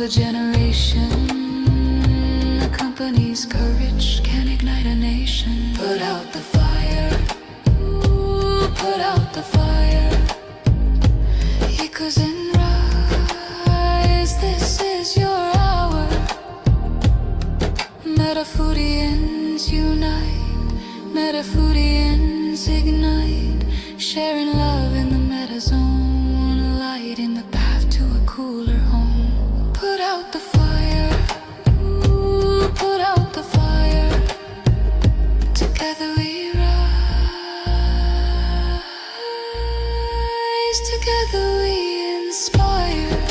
generation. A company's courage can ignite a nation. Put out the fire. Ooh, put out the fire. Echoes and rise. This is your hour. Metafoodians unite. Metafoodians ignite. Sharing love in the meta zone. Lighting the path to a cooler home. Put out the fire. Ooh, put out the fire. Together we rise. Together we inspire.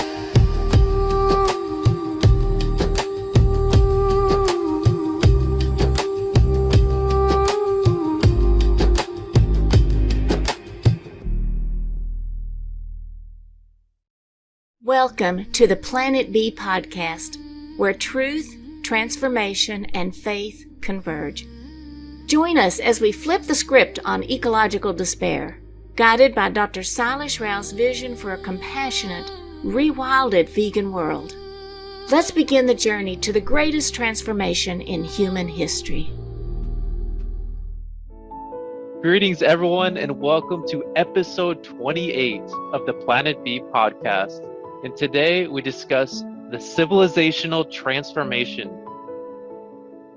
Welcome to the Planet B podcast, where truth, transformation, and faith converge. Join us as we flip the script on ecological despair, guided by Dr. Sailesh Rao's vision for a compassionate, rewilded vegan world. Let's begin the journey to the greatest transformation in human history. Greetings, everyone, and welcome to episode 28 of the Planet B podcast. And today we discuss the civilizational transformation.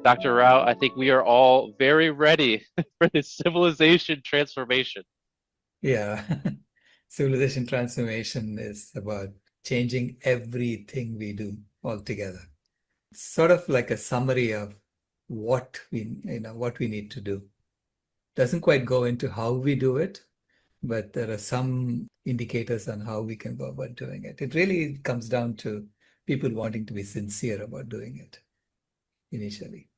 Dr. Rao, I think we are all very ready for this civilization transformation. Yeah, civilization transformation is about changing everything we do altogether. Sort of like a summary of what we need to do. Doesn't quite go into how we do it, but there are some indicators on how we can go about doing it. It really comes down to people wanting to be sincere about doing it initially.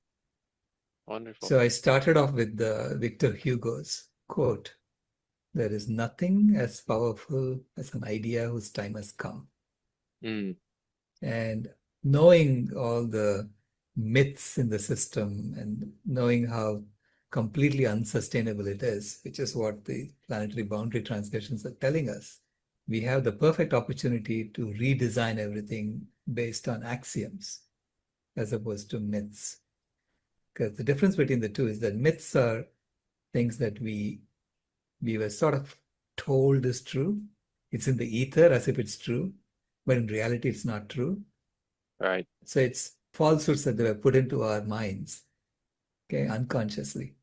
Wonderful. So I started off with Victor Hugo's quote, "There is nothing as powerful as an idea whose time has come." And knowing all the myths in the system and knowing how completely unsustainable it is, which is what the planetary boundary transgressions are telling us, we have the perfect opportunity to redesign everything based on axioms as opposed to myths. Because the difference between the two is that myths are things that we were sort of told is true. It's in the ether as if it's true, but in reality it's not true. Right. So it's falsehoods that they were put into our minds, okay, unconsciously.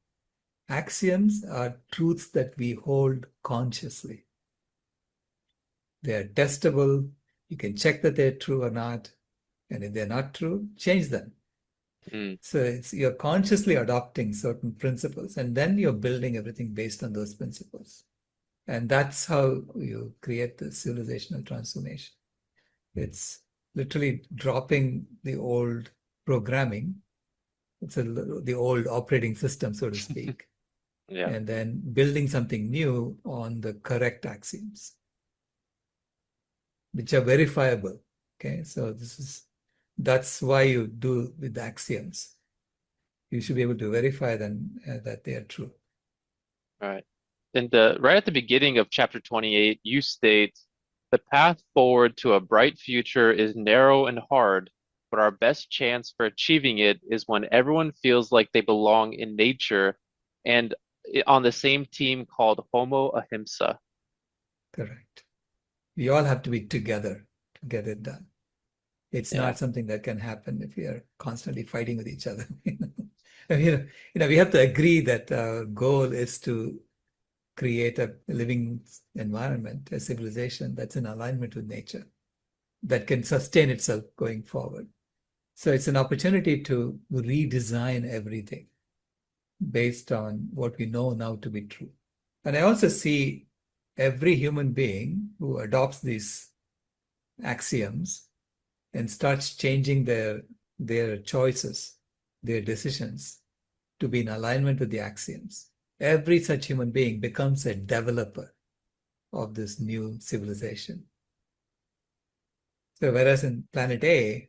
Axioms are truths that we hold consciously. They are testable. You can check that they're true or not. And if they're not true, change them. So you're consciously adopting certain principles, and then you're building everything based on those principles. And that's how you create the civilizational transformation. It's literally dropping the old programming. It's the old operating system, so to speak. Yeah. And then building something new on the correct axioms, which are verifiable. Okay, so that's why you do with the axioms. You should be able to verify them that they are true. Right. And right at the beginning of chapter 28, you state, "The path forward to a bright future is narrow and hard, but our best chance for achieving it is when everyone feels like they belong in nature and on the same team called Homo Ahimsa." Correct. We all have to be together to get it done. It's Yeah. not something that can happen if we are constantly fighting with each other. We have to agree that our goal is to create a living environment, a civilization that's in alignment with nature, that can sustain itself going forward. So it's an opportunity to redesign everything based on what we know now to be true. And I also see every human being who adopts these axioms and starts changing their choices, their decisions to be in alignment with the axioms. Every such human being becomes a developer of this new civilization. So whereas in planet A,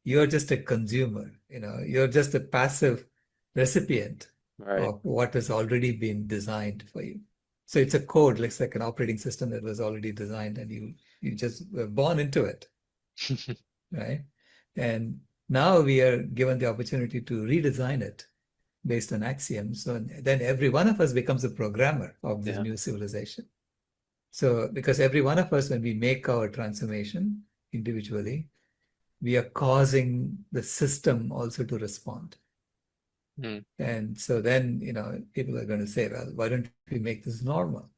you're just a consumer, you're just a passive recipient of what has already been designed for you. So it's a code, looks like an operating system that was already designed, and you just were born into it. right? And now we are given the opportunity to redesign it based on axioms. So then every one of us becomes a programmer of this Yeah. new civilization. So because every one of us, when we make our transformation individually, we are causing the system also to respond. Mm. And so then, people are going to say, well, why don't we make this normal?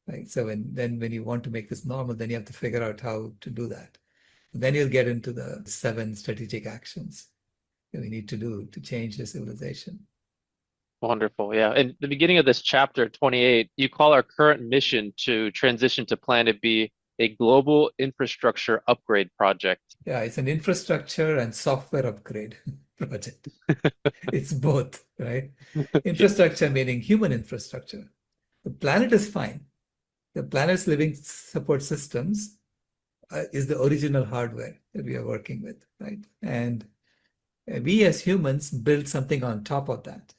Right? So when you want to make this normal, then you have to figure out how to do that. And then you'll get into the 7 strategic actions that we need to do to change the civilization. Wonderful. Yeah. In the beginning of this chapter 28, you call our current mission to transition to Planet B a global infrastructure upgrade project. Yeah, it's an infrastructure and software upgrade project. It's both, right? Yeah. Infrastructure meaning human infrastructure. The planet is fine. The planet's living support systems is the original hardware that we are working with, right? And we as humans build something on top of that.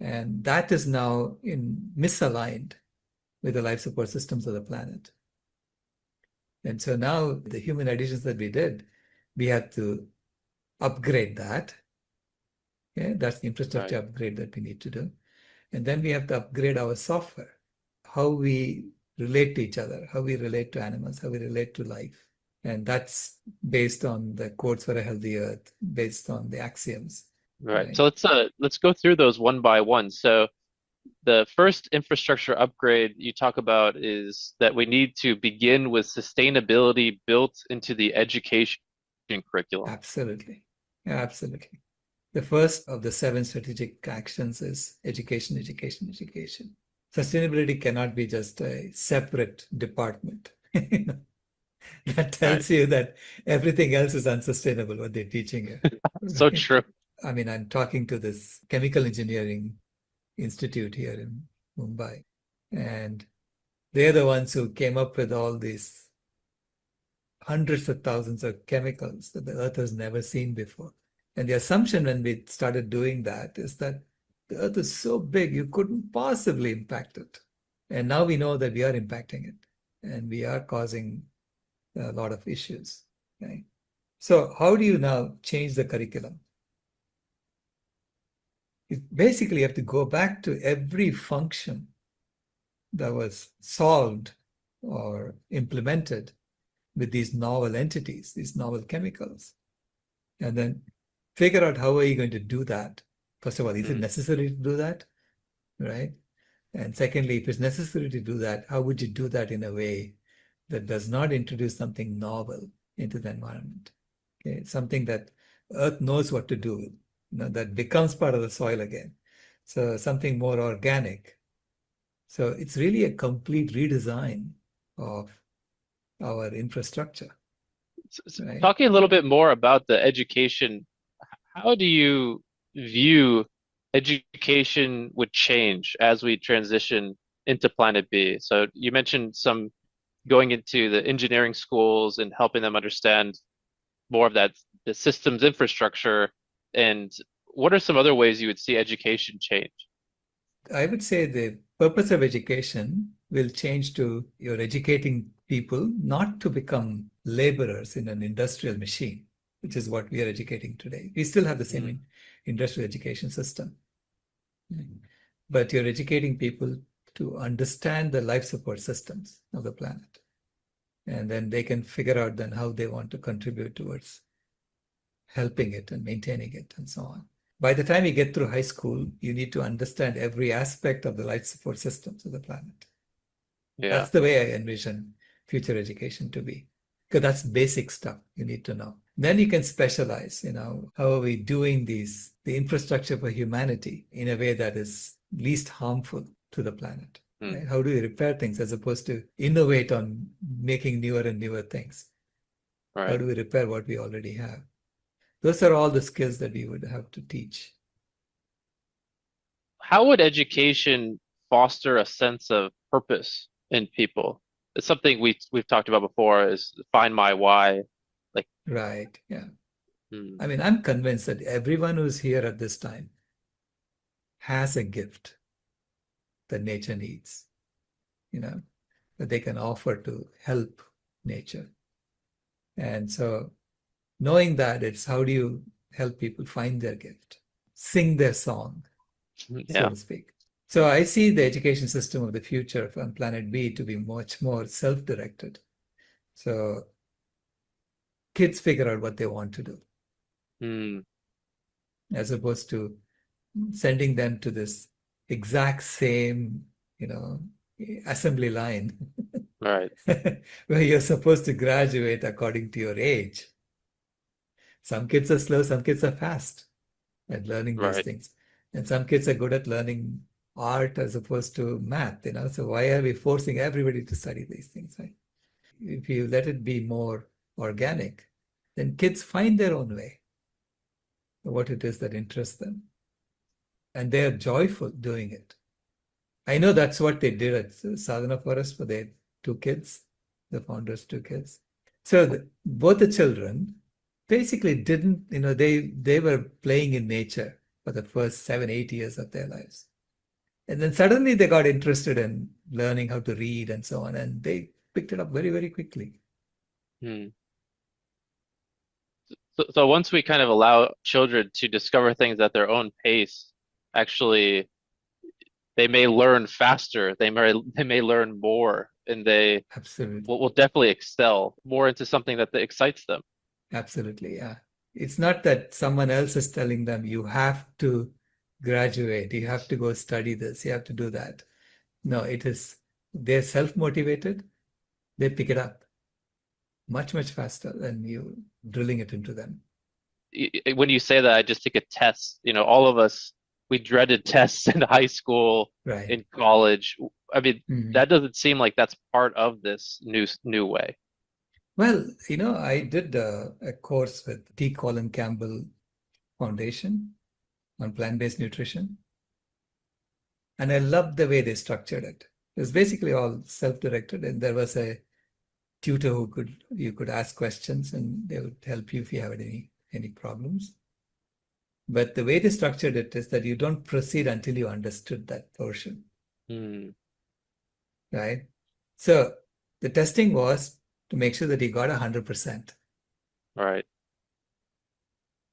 And that is now misaligned with the life support systems of the planet. And so now the human additions that we did, we have to upgrade that. Yeah, that's the infrastructure Right. upgrade that we need to do. And then we have to upgrade our software, how we relate to each other, how we relate to animals, how we relate to life. And that's based on the codes for a healthy earth, based on the axioms, Right. right? So let's go through those one by one. So the first infrastructure upgrade you talk about is that we need to begin with sustainability built into the education curriculum. Absolutely. Yeah, absolutely. The first of the 7 strategic actions is education, education, education. Sustainability cannot be just a separate department. That Right. tells you that everything else is unsustainable, what they're teaching you. So Right? true. I mean, I'm talking to this chemical engineering institute here in Mumbai, and they're the ones who came up with all these hundreds of thousands of chemicals that the earth has never seen before. And the assumption when we started doing that is that the earth is so big, you couldn't possibly impact it. And now we know that we are impacting it and we are causing a lot of issues. Okay? So, how do you now change the curriculum? You basically have to go back to every function that was solved or implemented with these novel entities, these novel chemicals, and then figure out how are you going to do that. First of all, is it Mm. necessary to do that, right? And secondly, if it's necessary to do that, how would you do that in a way that does not introduce something novel into the environment? Okay, something that Earth knows what to do with, that becomes part of the soil again. So something more organic. So it's really a complete redesign of our infrastructure, right? Talking a little bit more about the education, how do you view education would change as we transition into Planet B? So you mentioned some going into the engineering schools and helping them understand more of that, the systems infrastructure. And what are some other ways you would see education change? I would say the purpose of education will change to you're educating people not to become laborers in an industrial machine, which is what we are educating today. We still have the same Mm. industrial education system, but you're educating people to understand the life support systems of the planet. And then they can figure out then how they want to contribute towards helping it and maintaining it and so on. By the time you get through high school, you need to understand every aspect of the life support systems of the planet. Yeah. That's the way I envision future education to be. Because that's basic stuff you need to know. Then you can specialize, how are we doing the infrastructure for humanity in a way that is least harmful to the planet? Mm. Right? How do we repair things as opposed to innovate on making newer and newer things? How Right. do we repair what we already have? Those are all the skills that we would have to teach. How would education foster a sense of purpose in people? It's something we've talked about before is find my why. Like, Right. Yeah. mm, I mean, I'm convinced that everyone who's here at this time has a gift that nature needs, that they can offer to help nature. And so knowing that, it's how do you help people find their gift, sing their song, so Yeah. to speak. So I see the education system of the future on planet B to be much more self-directed. So kids figure out what they want to do, Hmm. as opposed to sending them to this exact same, assembly line Right. where you're supposed to graduate according to your age. Some kids are slow, some kids are fast at learning these Right. things. And some kids are good at learning art as opposed to math. So why are we forcing everybody to study these things, right? If you let it be more organic, then kids find their own way, what it is that interests them. And they're joyful doing it. I know that's what they did at Sadhana Forest for their two kids, the founders' two kids. So both the children basically didn't, they were playing in nature for the first 7, 8 years of their lives. And then suddenly they got interested in learning how to read and so on, and they picked it up very, very quickly. Hmm. So once we kind of allow children to discover things at their own pace, actually, they may learn faster. They may learn more, and they Absolutely. will definitely excel more into something that excites them. Absolutely. Yeah. It's not that someone else is telling them, you have to graduate, you have to go study this, you have to do that. No, it is, they're self-motivated, they pick it up much, much faster than you drilling it into them. When you say that, I just think of tests. All of us, we dreaded tests in high school, Right. in college. I mean, Mhm. that doesn't seem like that's part of this new way. Well, I did a course with T. Colin Campbell Foundation on plant-based nutrition, and I loved the way they structured it. It was basically all self-directed, and there was a tutor you could ask questions, and they would help you if you have any problems. But the way they structured it is that you don't proceed until you understood that portion, Hmm. right? So the testing was to make sure that you got 100%. Right.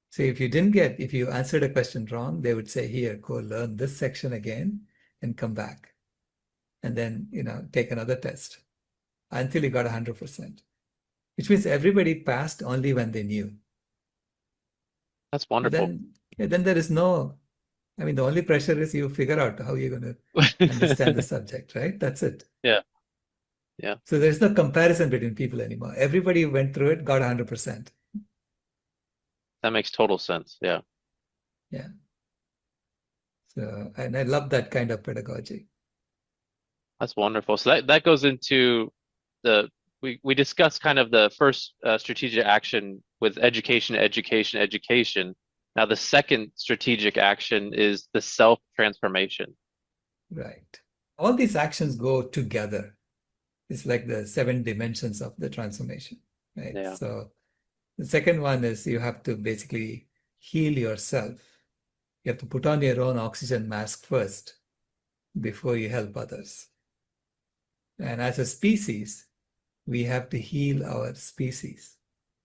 So if you answered a question wrong, they would say, here, go learn this section again and come back. And then, take another test until you got 100%, which means everybody passed only when they knew. That's And wonderful. then there is no, I mean, the only pressure is you figure out how you're going to understand the subject, right? That's it. Yeah. Yeah. So there's no comparison between people anymore. Everybody who went through it got 100%. That makes total sense. Yeah. Yeah. So, and I love that kind of pedagogy. That's wonderful. So that goes into the we discussed kind of the first strategic action with education, education, education. Now the second strategic action is the self-transformation. Right. All these actions go together. It's like the 7 dimensions of the transformation, right? Yeah. So the second one is you have to basically heal yourself. You have to put on your own oxygen mask first before you help others. And as a species, we have to heal our species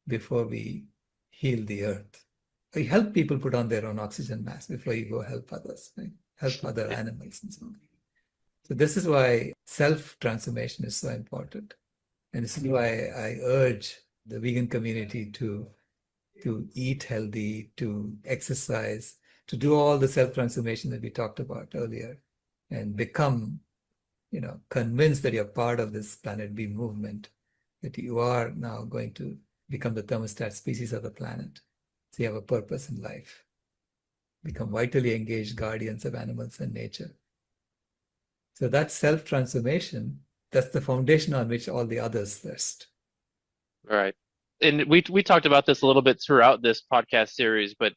before we heal the earth. You help people put on their own oxygen mask before you go help others, right? Help other Yeah. animals and so on. So this is why self-transformation is so important. And this is why I urge the vegan community to eat healthy, to exercise, to do all the self-transformation that we talked about earlier, and become, convinced that you're part of this Planet B movement, that you are now going to become the thermostat species of the planet. So you have a purpose in life. Become vitally engaged guardians of animals and nature. So that self-transformation, that's the foundation on which all the others rest. Right. And we talked about this a little bit throughout this podcast series, but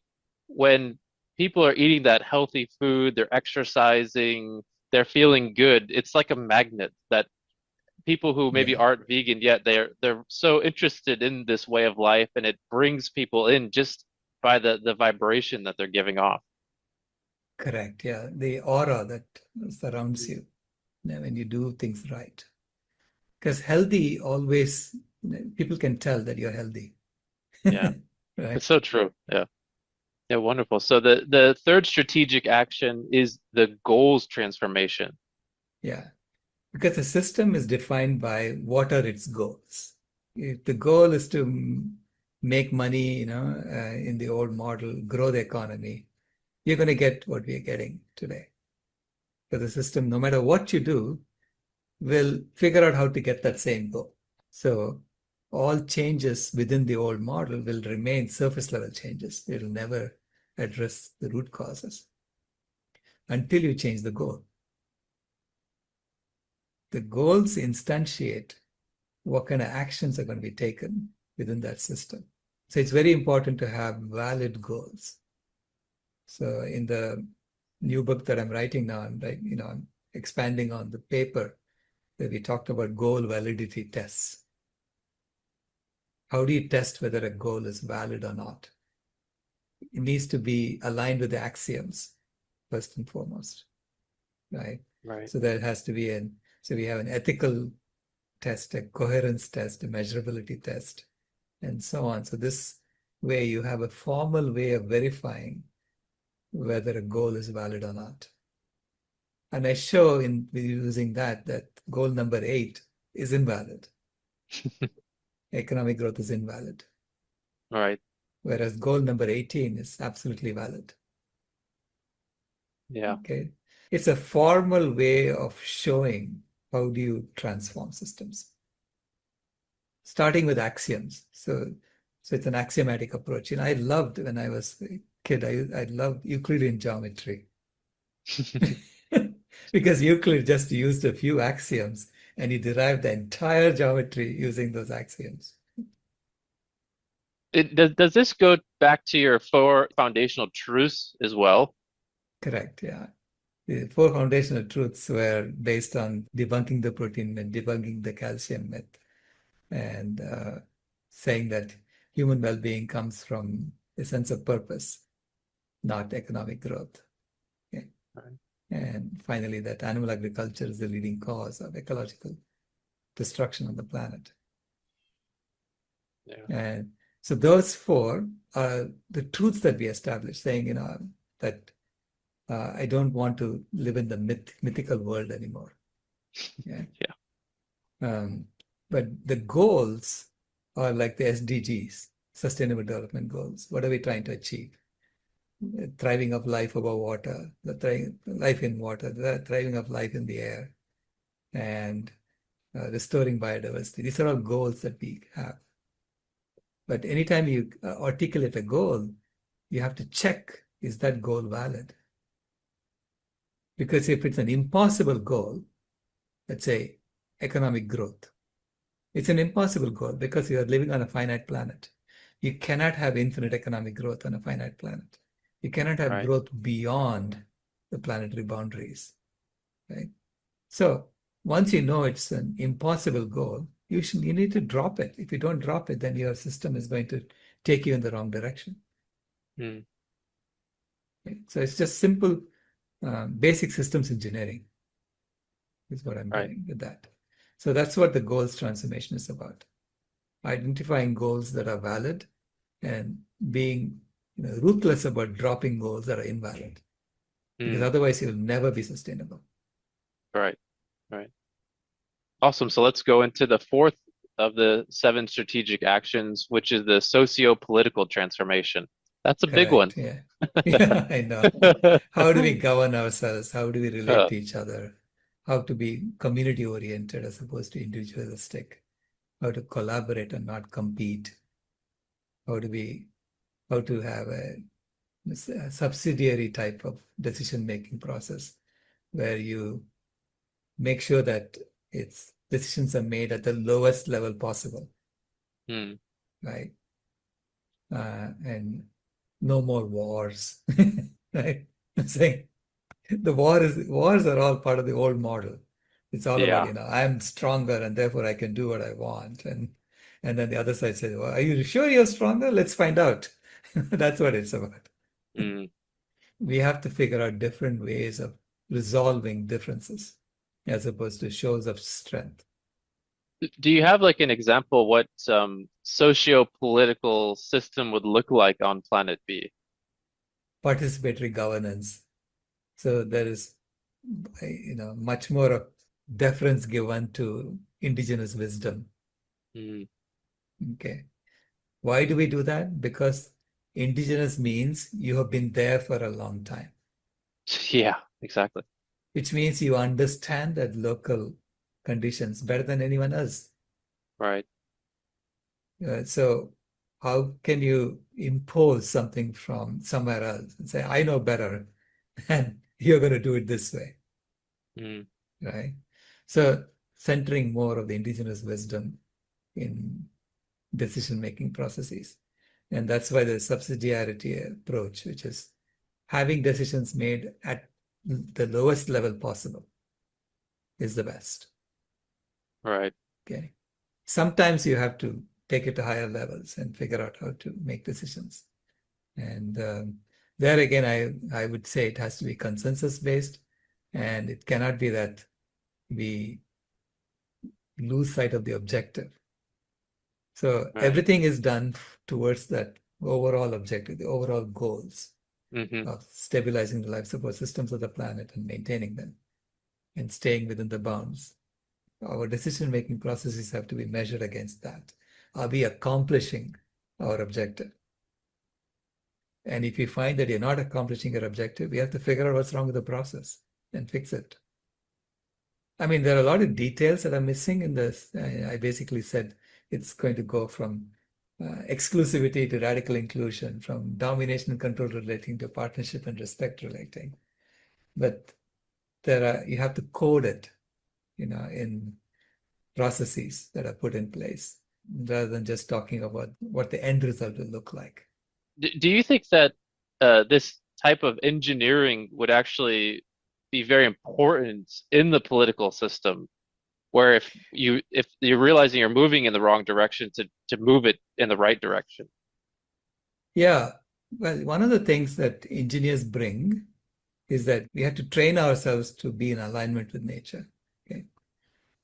when people are eating that healthy food, they're exercising, they're feeling good, it's like a magnet that people who maybe Yeah, aren't vegan yet, they're so interested in this way of life, and it brings people in just by the vibration that they're giving off. correct. Yeah, the aura that surrounds you, when you do things right. Because healthy always, people can tell that you're healthy. Yeah. It's right? so true. Yeah. Yeah, wonderful. So the third strategic action is the goals transformation. Yeah, because the system is defined by what are its goals. If the goal is to make money, in the old model, grow the economy, you're going to get what we're getting today. So the system, no matter what you do, will figure out how to get that same goal. So all changes within the old model will remain surface level changes. It will never address the root causes until you change the goal. The goals instantiate what kind of actions are going to be taken within that system. So it's very important to have valid goals. So in the new book that I'm writing now, I'm expanding on the paper that we talked about goal validity tests. How do you test whether a goal is valid or not? It needs to be aligned with the axioms, first and foremost, right? Right. So there has to be so we have an ethical test, a coherence test, a measurability test, and so on. So this way you have a formal way of verifying whether a goal is valid or not. And I show in using that goal number 8 is invalid. Economic growth is invalid. Right. Whereas goal number 18 is absolutely valid. Yeah. Okay. It's a formal way of showing how do you transform systems. Starting with axioms. So it's an axiomatic approach. I loved when I was a kid, I loved Euclidean geometry. Because Euclid just used a few axioms and he derived the entire geometry using those axioms. Does this go back to your four foundational truths as well? Correct, yeah. The 4 foundational truths were based on debunking the protein and debunking the calcium myth, and saying that human well-being comes from a sense of purpose, not economic growth. Okay. Right. And finally, that animal agriculture is the leading cause of ecological destruction on the planet. Yeah. And so those 4 are the truths that we established, saying, that I don't want to live in the mythical world anymore. Yeah. Yeah. But the goals are like the SDGs, Sustainable Development Goals. What are we trying to achieve? The thriving of life above water, the life in water, the thriving of life in the air, and restoring biodiversity. These are all goals that we have. But anytime you articulate a goal, you have to check, is that goal valid? Because if it's an impossible goal, let's say economic growth, it's an impossible goal because you are living on a finite planet. You cannot have infinite economic growth on a finite planet. You cannot have Right. growth beyond the planetary boundaries, right? So once you know it's an impossible goal, you need to drop it. If you don't drop it, then your system is going to take you in the wrong direction. Hmm. Okay? So it's just simple, basic systems engineering is what I'm Right. doing with that. So that's what the goals transformation is about. Identifying goals that are valid and being ruthless about dropping goals that are invalid, because Hmm. otherwise you'll never be sustainable. Right. Right. Awesome. So let's go into the fourth of the 7 strategic actions, which is the socio-political transformation. That's a big one. Correct. Yeah. Yeah, I know. How do we govern ourselves? How do we relate Uh, to each other? How to be community oriented as opposed to individualistic? How to collaborate and not compete? How to have a subsidiary type of decision making process where you make sure that decisions are made at the lowest level possible, hmm. right? And no more wars, right? I'm saying the wars are all part of the old model. It's all about, Yeah. I'm stronger and therefore I can do what I want. And then the other side says, well, are you sure you're stronger? Let's find out. That's what it's about. Hmm. We have to figure out different ways of resolving differences as opposed to shows of strength. Do you have like an example what socio-political system would look like on planet B? Participatory governance. So there is, much more of deference given to indigenous wisdom. Mm. Okay. Why do we do that? Because indigenous means you have been there for a long time, Yeah, exactly. which means you understand that local conditions better than anyone else. Right. So how can you impose something from somewhere else and say, I know better, and you're going to do it this way, Mm. right? So centering more of the indigenous wisdom in decision-making processes. And that's why the subsidiarity approach, which is having decisions made at the lowest level possible, is the best. Right. Okay. Sometimes you have to take it to higher levels and figure out how to make decisions. And there again, I would say it has to be consensus based, and it cannot be that we lose sight of the objective. So Right. everything is done towards that overall objective, the overall goals Hmm. of stabilizing the life support systems of the planet and maintaining them and staying within the bounds. Our decision-making processes have to be measured against that. Are we accomplishing our objective? And if you find that you're not accomplishing your objective, we have to figure out what's wrong with the process and fix it. I mean, there are a lot of details that are missing in this. I basically said it's going to go from exclusivity to radical inclusion, from domination and control relating to partnership and respect relating. But you have to code it, in processes that are put in place rather than just talking about what the end result will look like. Do you think that this type of engineering would actually be very important in the political system, where if you're realizing you're moving in the wrong direction to move it in the right direction? Yeah, well, one of the things that engineers bring is that we have to train ourselves to be in alignment with nature. Okay.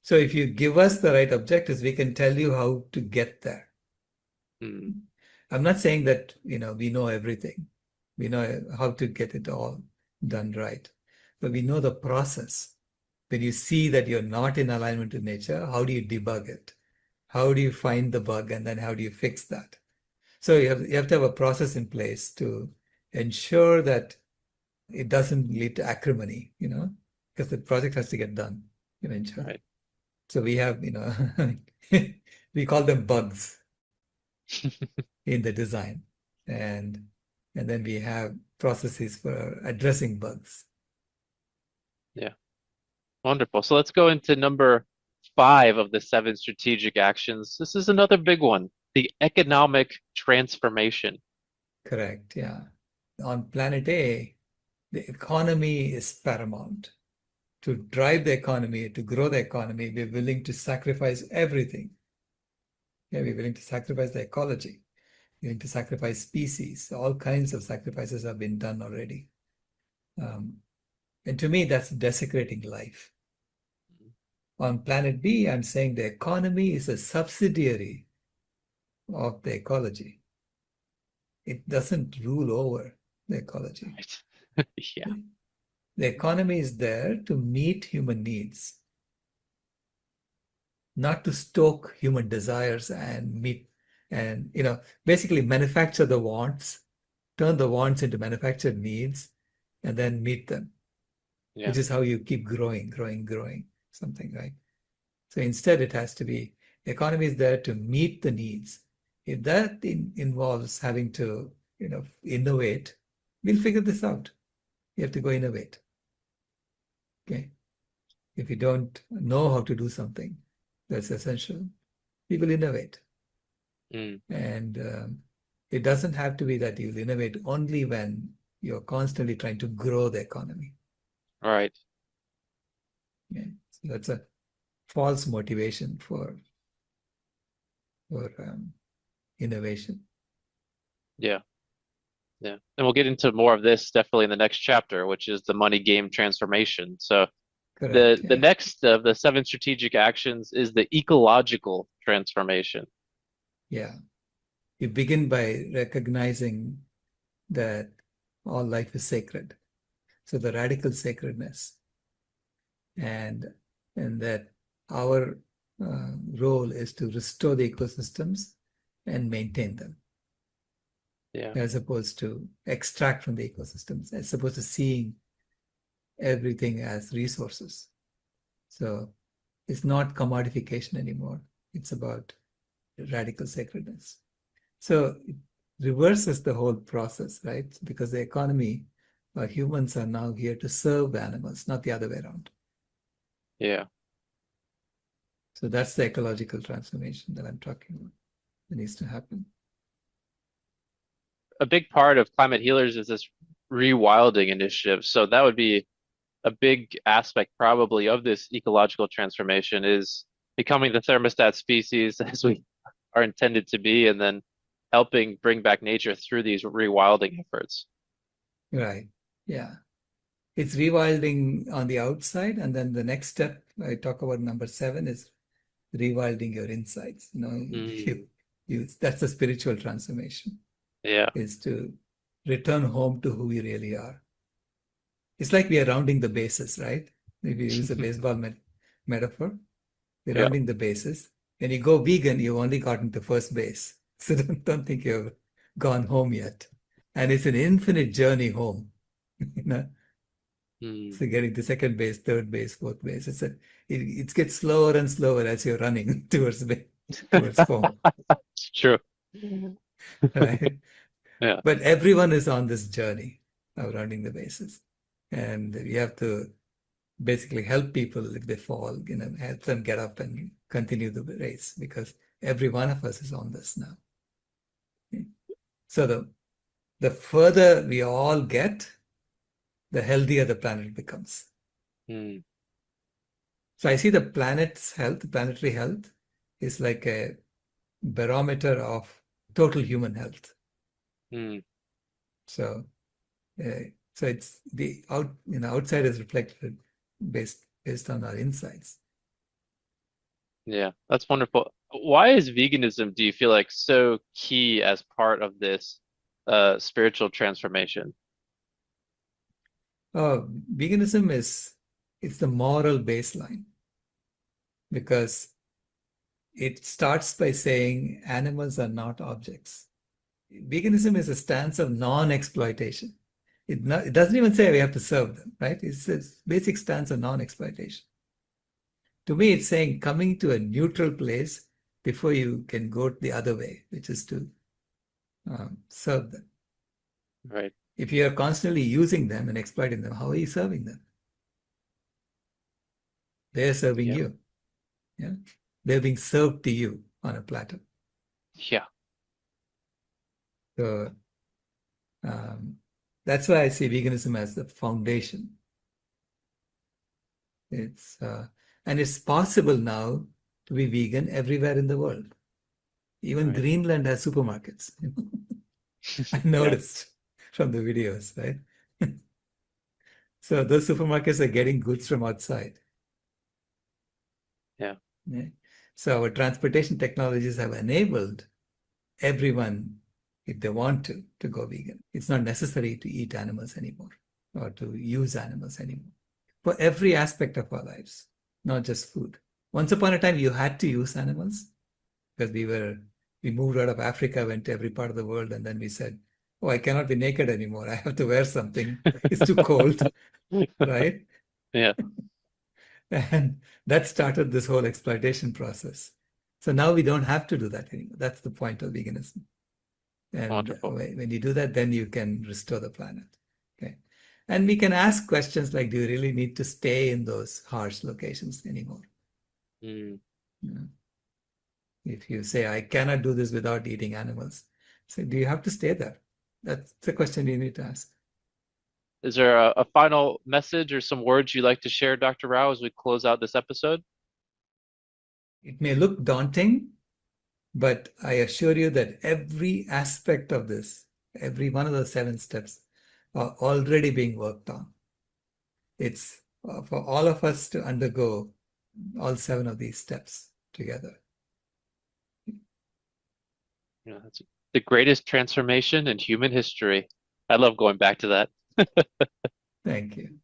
So if you give us the right objectives, we can tell you how to get there. Mm. I'm not saying that, we know everything. We know how to get it all done right. But we know the process. When you see that you're not in alignment with nature, how do you debug it? How do you find the bug and then how do you fix that? So you have to have a process in place to ensure that it doesn't lead to acrimony, because the project has to get done eventually. Right. So we have, we call them bugs in the design. And then we have processes for addressing bugs. Yeah. Wonderful. So let's go into number 5 of the 7 strategic actions. This is another big one, the economic transformation. Correct. Yeah. On planet A, the economy is paramount. To drive the economy, to grow the economy, we're willing to sacrifice everything. Yeah, we're willing to sacrifice the ecology, willing to sacrifice species. All kinds of sacrifices have been done already. And to me, that's desecrating life. On planet B, I'm saying the economy is a subsidiary of the ecology. It doesn't rule over the ecology. Right. Yeah. The economy is there to meet human needs, not to stoke human desires and meet and basically manufacture the wants, turn the wants into manufactured needs, and then meet them, Yeah. which is how you keep growing something, right? So instead, it has to be the economy is there to meet the needs. If that involves having to, innovate, we'll figure this out. You have to go innovate. Okay. If you don't know how to do something that's essential, we will innovate. Mm. And it doesn't have to be that you'll innovate only when you're constantly trying to grow the economy. Right. Okay. So that's a false motivation for innovation. Yeah. Yeah. And we'll get into more of this definitely in the next chapter, which is the money game transformation. So Correct. The Yeah. next of the 7 strategic actions is the ecological transformation. Yeah. You begin by recognizing that all life is sacred. So the radical sacredness, and that our role is to restore the ecosystems and maintain them, Yeah. as opposed to extract from the ecosystems, as opposed to seeing everything as resources. So it's not commodification anymore. It's about radical sacredness. So it reverses the whole process, right? Because the economy, humans are now here to serve the animals, not the other way around. Yeah. So that's the ecological transformation that I'm talking about that needs to happen. A big part of Climate Healers is this rewilding initiative. So that would be a big aspect probably of this ecological transformation, is becoming the thermostat species as we are intended to be, and then helping bring back nature through these rewilding efforts. Right. Yeah. It's rewilding on the outside. And then the next step I talk about, number 7, is rewilding your insides. Mm, That's the spiritual transformation, yeah. is to return home to who we really are. It's like we are rounding the bases, right? If you use a baseball metaphor, we're Yeah. rounding the bases. When you go vegan, you've only gotten to first base. So don't think you've gone home yet. And it's an infinite journey home. you know. Mm. So getting to second base, third base, fourth base, it gets slower and slower as you're running towards home, It's true. right? Yeah. But everyone is on this journey of rounding the bases, and we have to basically help people if they fall, help them get up and continue the race, because every one of us is on this now. So the further we all get, the healthier the planet becomes. Mm. So I see the planet's health, planetary health, is like a barometer of total human health. Mm. So, so it's outside is reflected based on our insides. Yeah, that's wonderful. Why is veganism, do you feel like, so key as part of this spiritual transformation? Veganism it's the moral baseline, because it starts by saying animals are not objects. Veganism is a stance of non-exploitation. It doesn't even say we have to serve them, right? It's a basic stance of non-exploitation. To me, it's saying coming to a neutral place before you can go the other way, which is to serve them. Right. If you are constantly using them and exploiting them, how are you serving them? They're serving Yeah. you. Yeah, they're being served to you on a platter. Yeah. So that's why I see veganism as the foundation. And it's possible now to be vegan everywhere in the world. Even Right. Greenland has supermarkets. I Yeah. noticed from the videos, right? So those supermarkets are getting goods from outside. Yeah. Yeah. So our transportation technologies have enabled everyone, if they want to go vegan. It's not necessary to eat animals anymore or to use animals anymore. For every aspect of our lives, not just food. Once upon a time, you had to use animals because we moved out of Africa, went to every part of the world, and then we said, oh, I cannot be naked anymore. I have to wear something. It's too cold, right? Yeah. And that started this whole exploitation process. So now we don't have to do that anymore. That's the point of veganism. And Wonderful. when you do that, then you can restore the planet. Okay. And we can ask questions like, do you really need to stay in those harsh locations anymore? Mm. You know, if you say, I cannot do this without eating animals, so do you have to stay there? That's the question you need to ask. Is there a final message or some words you'd like to share, Dr. Rao, as we close out this episode? It may look daunting, but I assure you that every aspect of this, every one of the 7 steps are already being worked on. It's for all of us to undergo all 7 of these steps together. That's the greatest transformation in human history. I love going back to that. Thank you.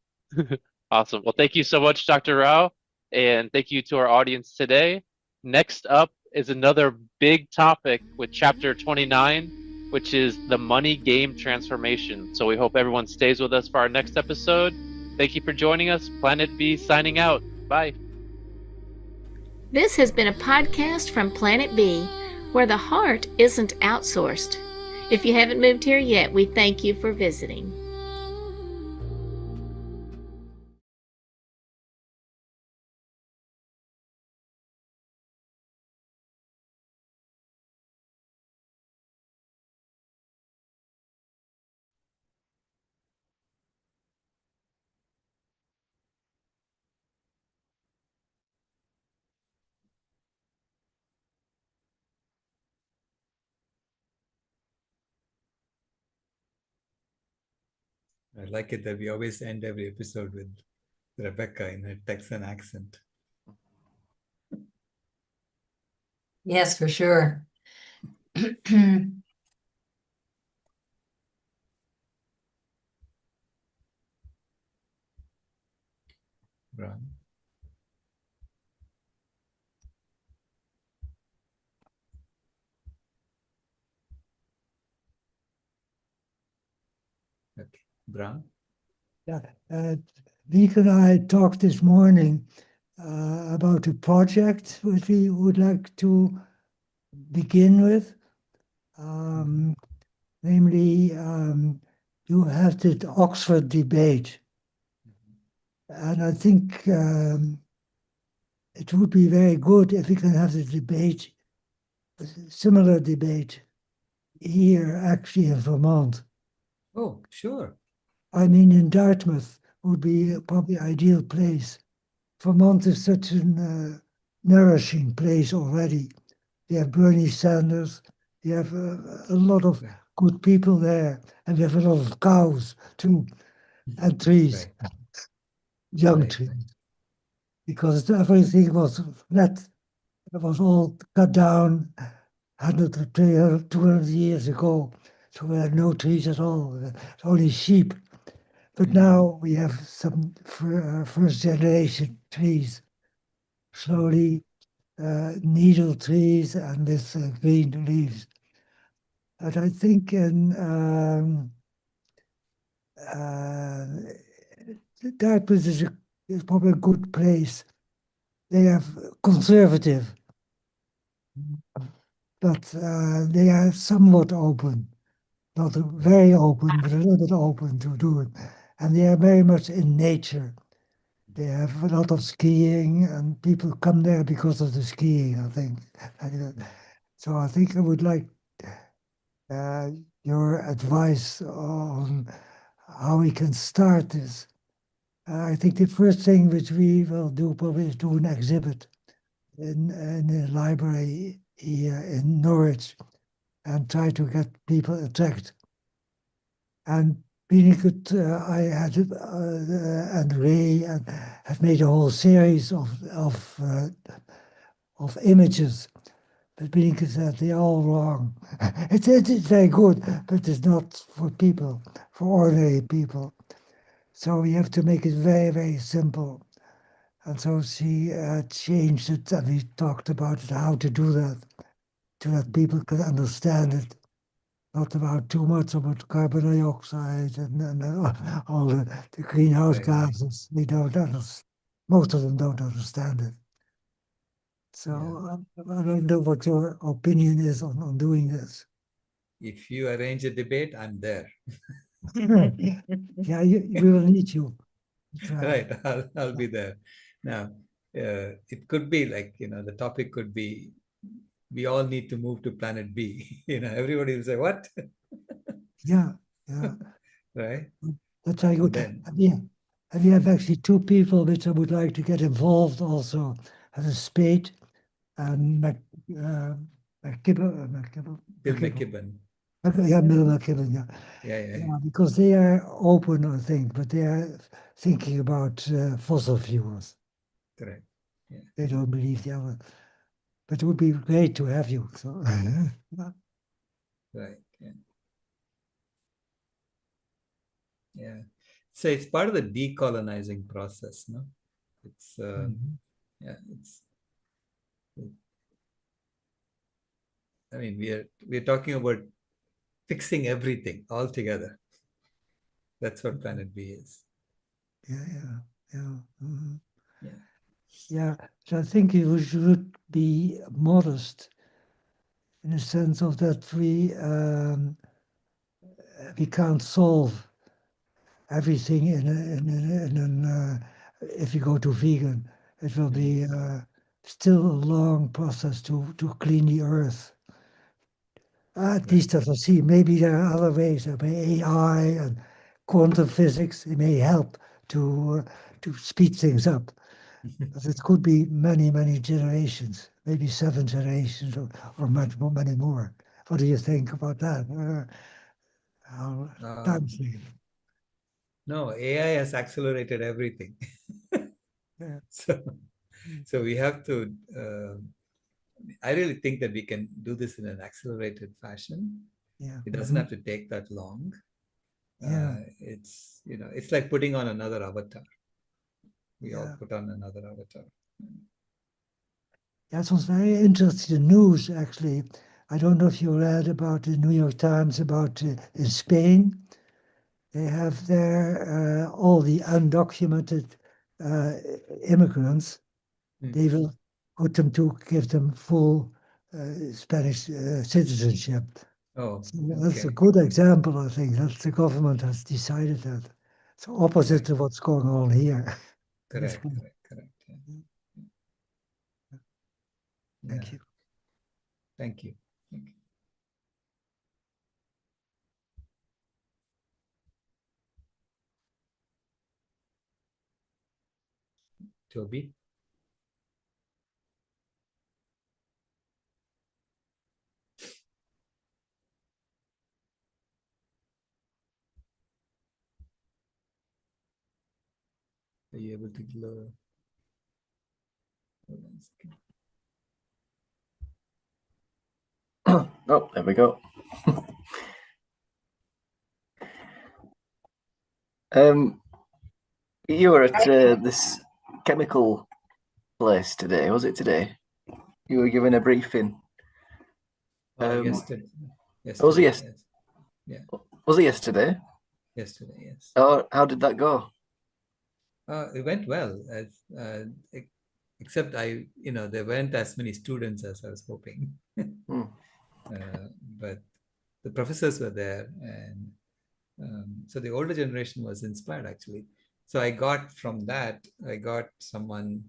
Awesome. Well, thank you so much, Dr. Rao, and thank you to our audience today. Next up is another big topic with chapter 29, which is the money game transformation. So we hope everyone stays with us for our next episode. Thank you for joining us. Planet B signing out. Bye. This has been a podcast from Planet B, where the heart isn't outsourced. If you haven't moved here yet, we thank you for visiting. I like it that we always end every episode with Rebecca in her Texan accent. Yes, for sure. Ron? Okay. Brown? Yeah, Vic and I talked this morning about a project which we would like to begin with. Namely, you have the Oxford debate. And I think it would be very good if we can have the debate, a similar debate, here actually in Vermont. Oh, sure. I mean, in Dartmouth would be probably ideal place. Vermont is such a nourishing place already. You have Bernie Sanders, you have a lot of good people there, and you have a lot of cows too, and trees, Right. young Right, trees, right. because everything was flat. It was all cut down 100, 300, 200 years ago. So we had no trees at all, only sheep. But now we have some first generation trees, slowly needle trees and with green leaves. And I think in Dartmouth is probably a good place. They have conservative, but they are somewhat open, not very open, but a little bit open to do it. And they are very much in nature. They have a lot of skiing, and people come there because of the skiing, I think. So I think I would like your advice on how we can start this. I think the first thing which we will do probably is do an exhibit in the library here in Norwich and try to get people attracted. And being good, I had and Ray have made a whole series of images, but being said they're all wrong. It's very good, but it's not for people, for ordinary people. So we have to make it very, very simple. And so she changed it, and we talked about it, how to do that, so that people can understand it. Not about too much about carbon dioxide and all the greenhouse Right, right. gases. They don't understand. Most of them don't understand it. So I don't know what your opinion is on doing this. If you arrange a debate, I'm there. Yeah, we will need you. Right, I'll be there. Now, it could be like, the topic could be, we all need to move to planet B. Everybody will say, what? Yeah, yeah. Right? That's very And good. then, And we have actually two people which I would like to get involved also, as Spade and Bill McKibben. McKibben. Okay, yeah, Milner killing, yeah. Yeah. Yeah, because they are open, I think, but they are thinking about fossil fuels. Correct. Yeah. They don't believe the other. But it would be great to have you. So, Right. Yeah. Yeah. So it's part of the decolonizing process, no? It's Mhm. yeah, I mean, we're talking about fixing everything altogether. That's what Planet B is. Yeah. Mhm. Yeah. Yeah, so I think you should be modest in the sense of that we can't solve everything if you go to vegan, it will be still a long process to clean the earth. At Right. least as I see, maybe there are other ways. There may AI and quantum physics. It may help to speed things up. But it could be many, many generations, maybe 7 generations or many more. What do you think about that? How time Um, scale? no, AI has accelerated everything. Yeah, So, so we have to. I really think that we can do this in an accelerated fashion. yeah, It doesn't have to take that long. yeah, It's like putting on another avatar. We all yeah. put on another avatar. That was very interesting news, actually. I don't know if you read about the New York Times about in Spain. They have there all the undocumented uh, immigrants. Hmm. They will put them to give them full Spanish citizenship. Oh, So that's a okay. good example, I think, that the government has decided that. It's opposite Right. to what's going on here. It's Correct. good. Correct. Yeah. Yeah. Thank you. Thank you. Thank you. Toby. Are you able to glow? Hold on a second. Oh, there we go. You were at this chemical place today, was it today? You were giving a briefing. Yesterday. Was it Yesterday. yes? Yes. Yeah. Was it yesterday? Yesterday. Yes. Oh, how did that go? It went well, except there weren't as many students as I was hoping. Hmm. But the professors were there, and so the older generation was inspired actually. So I got someone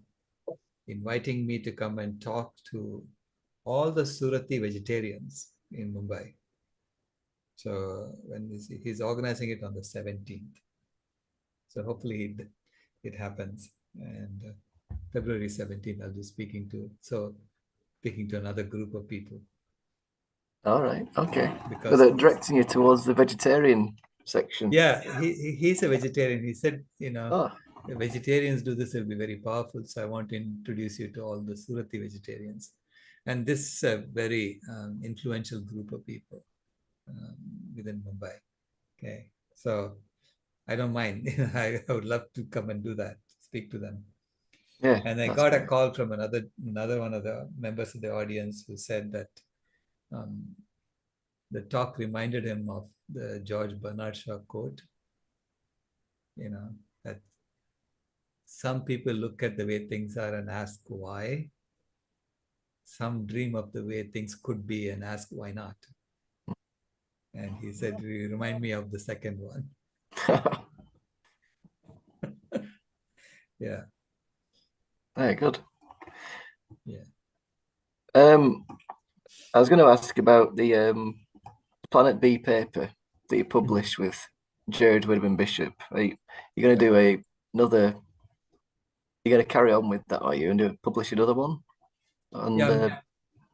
inviting me to come and talk to all the Surati vegetarians in Mumbai. So when he's organizing it on the 17th. So hopefully it happens. And February 17th, I'll be speaking to another group of people. All right, okay. Well, Because they're directing you towards the vegetarian section. yeah, he's a vegetarian. He said, Oh, if vegetarians do this, it'll be very powerful. So I want to introduce you to all the Surati vegetarians. And this is a very influential group of people um, within Mumbai. Okay. So I don't mind. I would love to come and do that, speak to them. yeah. And I That's got a great. call from another one of the members of the audience who said that um, the talk reminded him of the George Bernard Shaw quote, that some people look at the way things are and ask why. Some dream of the way things could be and ask why not. And he said, you remind me of the second one. Yeah. Very good. Yeah. I was going to ask about the Planet B paper that you Mhm. published with Jared Whitman Bishop. You going to do another? You're going to carry on with that, are you, and publish another one? And Yeah,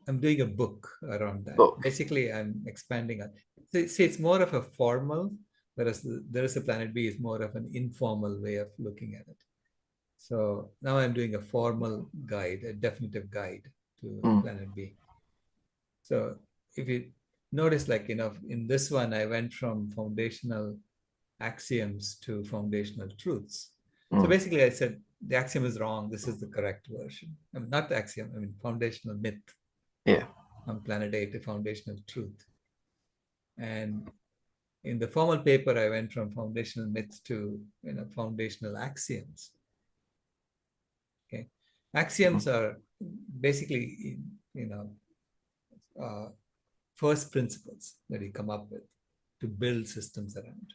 I'm doing a book around that. Book. Basically, I'm expanding on. See, it's more of a formal, whereas There Is a Planet B is more of an informal way of looking at it. So now I'm doing a formal guide, a definitive guide to Planet B. So if you notice, like, in this one, I went from foundational axioms to foundational truths. So basically, I said the axiom is wrong. This is the correct version. I mean, not the axiom. I mean, foundational myth. Yeah. From Planet A to foundational truth. And in the formal paper, I went from foundational myths to foundational axioms. Okay, axioms are basically first principles that you come up with to build systems around.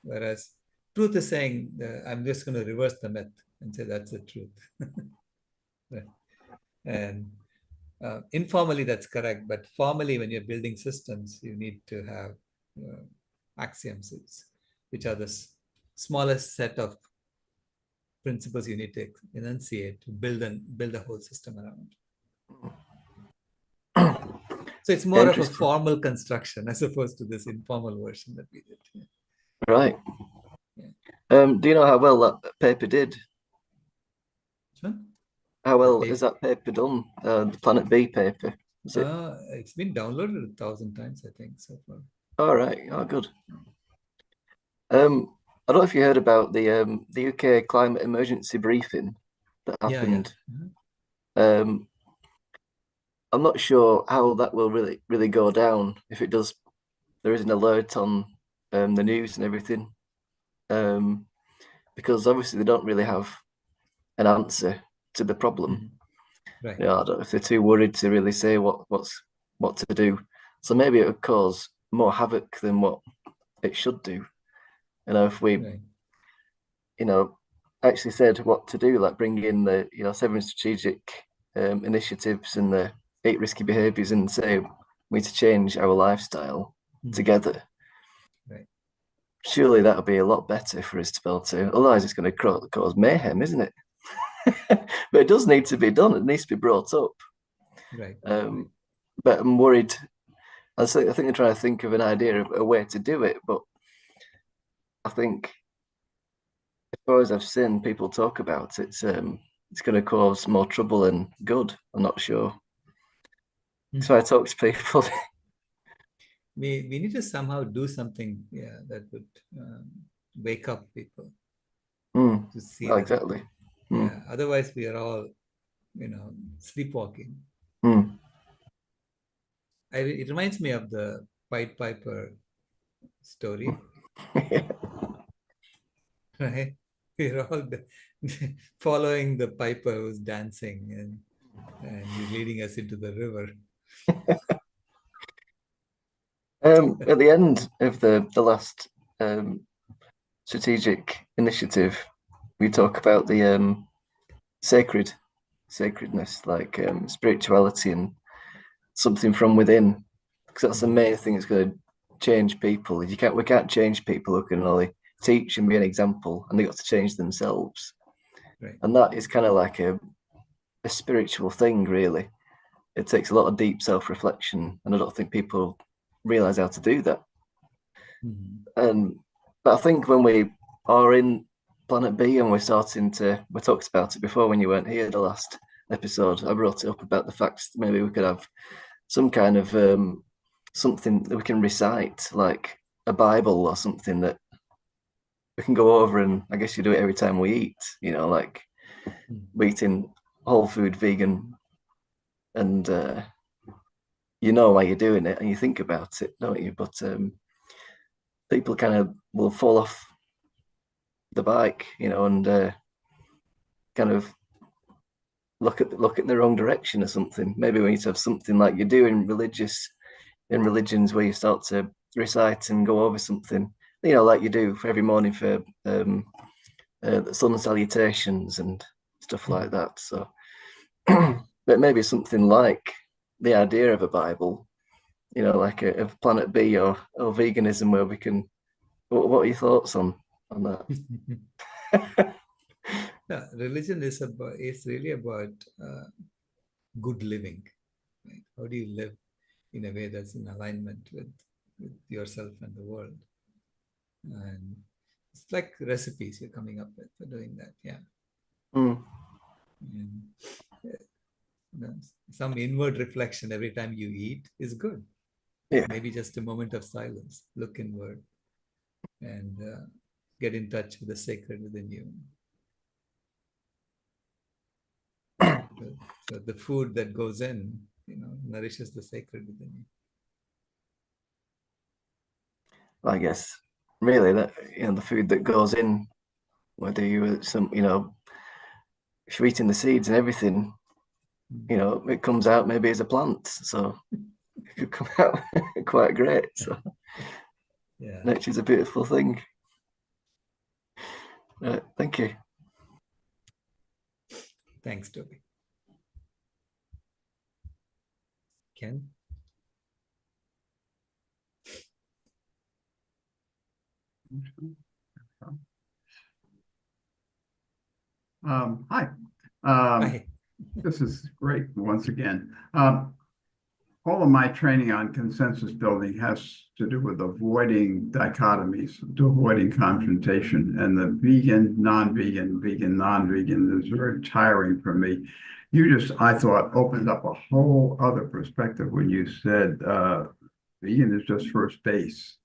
Whereas truth is saying, I'm just going to reverse the myth and say that's the truth. Right. And informally, that's correct. But formally, when you're building systems, you need to have axioms, which are the smallest set of principles you need to enunciate to build a whole system around. So it's more of a formal construction as opposed to this informal version that we did. Yeah. Right. Do you know how well that paper did? Sure. How well is that paper done? The Planet B paper. It's been downloaded 1,000 times, I think, so far. All right. Oh, good. I don't know if you heard about the UK climate emergency briefing that happened. Yeah. I'm not sure how that will really go down. If it does, there is an alert on the news and everything, because obviously they don't really have an answer to the problem. Right. I don't know if they're too worried to really say what to do. So maybe it would cause more havoc than what it should do. If we, actually said what to do, like bring in the 7 strategic initiatives and the 8 risky behaviors, and say we need to change our lifestyle together. Right. Surely that would be a lot better for us to be able to. Otherwise, it's going to cause mayhem, isn't it? But it does need to be done. It needs to be brought up. Right. But I'm worried. I think I'm trying to think of an idea of a way to do it. But I think, as far as I've seen people talk about it, it's going to cause more trouble than good. I'm not sure. So I talk to people. We need to somehow do something, that would wake up people to see that. Exactly. Yeah. Otherwise, we are all, sleepwalking. It reminds me of the Pied Piper story. Right? We're all following the piper who's dancing and he's leading us into the river. At the end of the last strategic initiative, we talk about the sacredness, like spirituality and something from within, because that's the main thing that's going to change people. We can't change people who can only teach and be an example, and they got to change themselves. Right. And that is kind of like a spiritual thing, really. It takes a lot of deep self-reflection, and I don't think people realize how to do that. But I think when we are in Planet B and we talked about it before when you weren't here the last episode, I brought it up about the fact that maybe we could have some kind of something that we can recite, like a Bible or something that we can go over, and I guess you do it every time we eat, like eating whole food, vegan, and why you're doing it and you think about it, don't you? But people kind of will fall off the bike, and kind of look in the wrong direction or something. Maybe we need to have something like you do in religions where you start to recite and go over something, like you do for every morning for the sun salutations and stuff like that. So, but maybe something like the idea of a Bible, like a Planet B or veganism, where we can. What are your thoughts on that? Yeah, religion is really about good living, right? How do you live in a way that's in alignment with yourself and the world? And it's like recipes you're coming up with for doing that. Yeah. Mm. And you know, some inward reflection every time you eat is good. Yeah. Maybe just a moment of silence, look inward, and get in touch with the sacred within you. So the food that goes in, nourishes the sacred within you. I guess really that the food that goes in, whether you if you're eating the seeds and everything, it comes out maybe as a plant, so it could come out quite great. So Yeah. nature's a beautiful thing. Thank you. Thanks, Toby. Ken? Hi. Hi. This is great once again. All of my training on consensus building has to do with avoiding dichotomies, to avoiding confrontation, and the vegan, non-vegan, vegan, non-vegan is very tiring for me. You just, I thought, opened up a whole other perspective when you said vegan is just first base.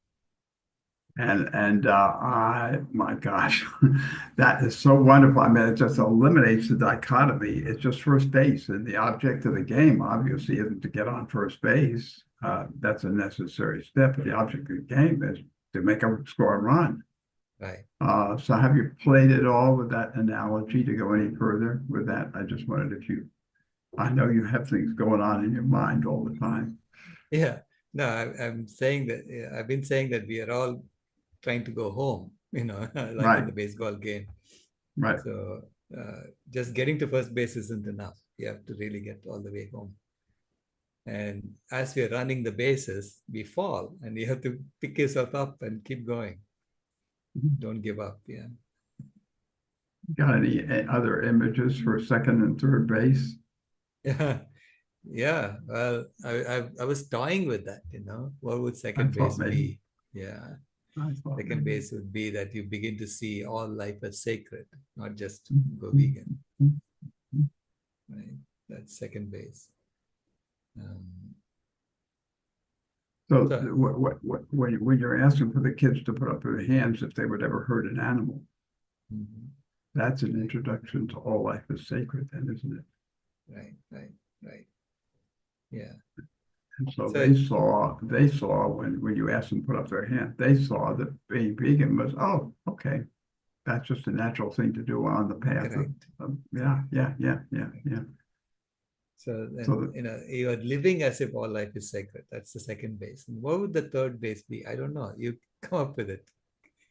And my gosh, that is so wonderful. I mean, it just eliminates the dichotomy. It's just first base, and the object of the game obviously isn't to get on first base. That's a necessary step. The object of the game is to make a score and run. Right. So have you played it all with that analogy to go any further with that? I just wondered if I know you have things going on in your mind all the time. Yeah. No, I'm saying that I've been saying that we are all trying to go home, like Right. in the baseball game. Right. So just getting to first base isn't enough. You have to really get all the way home. And as we're running the bases, we fall, and you have to pick yourself up and keep going. Don't give up. Yeah. Got any other images for second and third base? Yeah. Yeah. Well, I was toying with that, what would second base be? Yeah. Second base would be that you begin to see all life as sacred, not just go vegan. Right? That's second base. So when you're asking for the kids to put up their hands if they would ever hurt an animal, that's an introduction to all life is sacred, then, isn't it? Right. Yeah. And so they saw when you asked them to put up their hand, they saw that being vegan was, oh, okay, that's just a natural thing to do on the path. Yeah. So you are living as if all life is sacred. That's the second base. And what would the third base be? I don't know. You come up with it.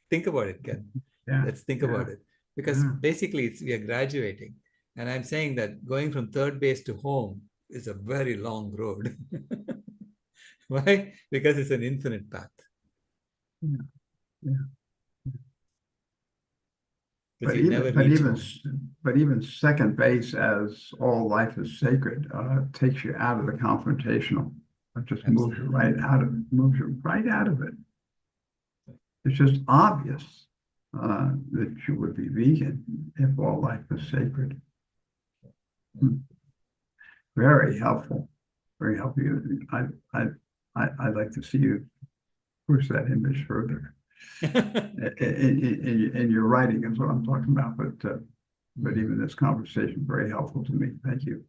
Think about it, Ken. Yeah. Let's think about it. Because basically we are graduating. And I'm saying that going from third base to home is a very long road. Why? Because it's an infinite path. Yeah. But even second base, as all life is sacred, takes you out of the confrontational. It just moves you right out of it. It's just obvious that you would be vegan if all life is sacred. Very helpful. Very helpful. I'd like to see you push that image further. In your writing is what I'm talking about, but even this conversation, very helpful to me. Thank you.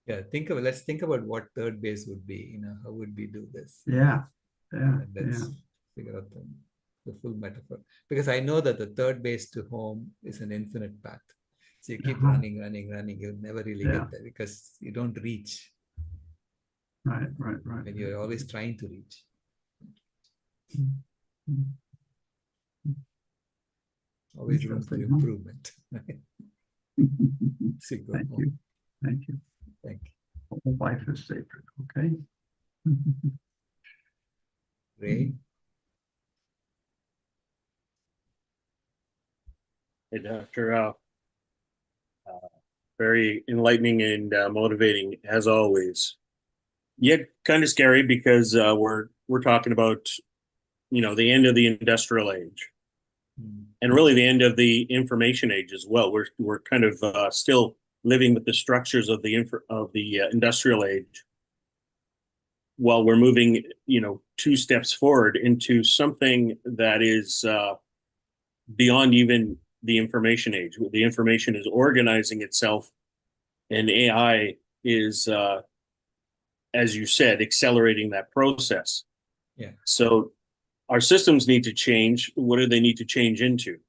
Yeah, let's think about what third base would be. How would we do this? Yeah. And let's figure out the full metaphor. Because I know that the third base to home is an infinite path. So you keep running. You'll never really get there because you don't reach. Right. And you're always trying to reach. Always room for improvement. Thank you. Thank you. All life is sacred. Okay. Ray. Hey, Dr. Rao. Very enlightening and motivating as always. Yeah, kind of scary because we're talking about, the end of the industrial age and really the end of the information age as well. We're kind of still living with the structures of the industrial age while we're moving, 2 steps forward into something that is beyond even the information age. The information is organizing itself, and AI is, as you said, accelerating that process. Yeah. So our systems need to change. What do they need to change into?